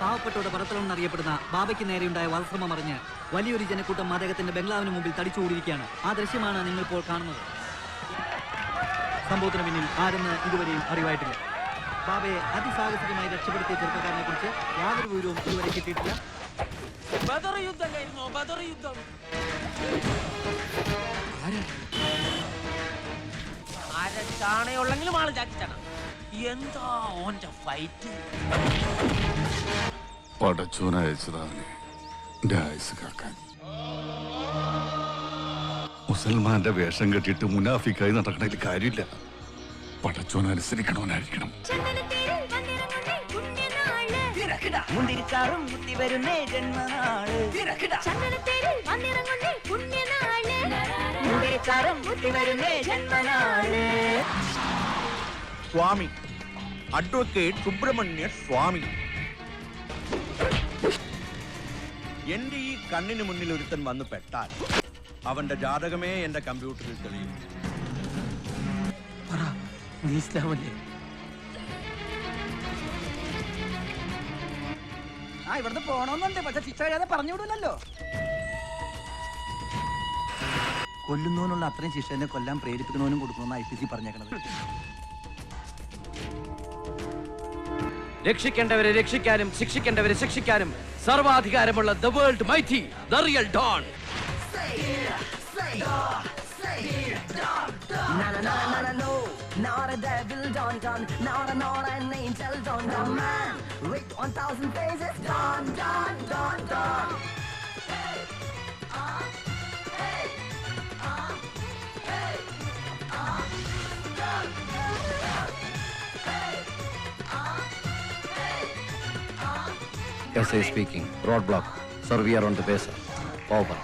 പാവപ്പെട്ടോടെ പറത്തണമെന്നറിയപ്പെടുന്ന ബാബയ്ക്ക് നേരെയുണ്ടായ വധശ്രമം അറിഞ്ഞ് വലിയൊരു ജനക്കൂട്ടം അദ്ദേഹത്തിന്റെ ബംഗ്ലാവിന് മുമ്പിൽ തടിച്ചുകൂടിയിരിക്കുകയാണ്. ആ ദൃശ്യമാണ് നിങ്ങളിപ്പോൾ കാണുന്നത്. സംഭവത്തിന് പിന്നിൽ ആരെന്ന് ഇതുവരെയും അറിവായിട്ടില്ല. ബാബയെ അതിസാഹസികമായി രക്ഷപ്പെടുത്തിയ ചെറുപ്പക്കാരനെ കുറിച്ച് യാതൊരു വിവരവും ഇതുവരെ കിട്ടിയിട്ടില്ല. ചാണയുള്ളെങ്കിലും ആള് ചാക്കിച്ചാണ്. എന്താ ഓന്റെ ഫൈറ്റ്? പടച്ചോനയച്ചതാണ് എന്റെ ആയുസ് കാക്കാൻ. മുസൽമാന്റെ വേഷം കെട്ടിയിട്ട് മുനാഫിക്കായി നടക്കണതിൽ കാര്യമില്ല. പടച്ചോൻ അനുസരിക്കണവനായിരിക്കണം. മുന്തിരിച്ചാറും മുത്തി വരുന്നേ ജന്മനാള്. മുന്തിരിച്ചാറും മുത്തി വരുന്നേ ജന്മനാള്. സ്വാമി അഡ്വക്കേറ്റ് സുബ്രഹ്മണ്യ സ്വാമി. എന്റെ ഈ കണ്ണിന് മുന്നിൽ ഒരുത്തൻ വന്ന് പെട്ടാൽ അവന്റെ ജാതകമേ എന്റെ കമ്പ്യൂട്ടറിൽ തെളിയും. ഇവിടുന്ന് പോണോന്നുണ്ട്, പക്ഷെ ശിക്ഷ കഴിയാതെ പറഞ്ഞു വിടൂലല്ലോ. കൊല്ലുന്നവനുള്ള അത്രയും ശിക്ഷ തന്നെ കൊല്ലാൻ പ്രേരിപ്പിക്കണവനും കൊടുക്കണമെന്ന് IPC പറഞ്ഞേക്കണത്. രക്ഷിക്കേണ്ടവരെ രക്ഷിക്കാനും ശിക്ഷിക്കേണ്ടവരെ ശിക്ഷിക്കാനും സർവാധികാരമുള്ള the world mighty, the real don. Not a devil, Don, not an angel, Don, man with 1,000 faces, Don. Hey, hey, hey, Don. SA speaking. Roadblock. Sir, we are on the base. Over.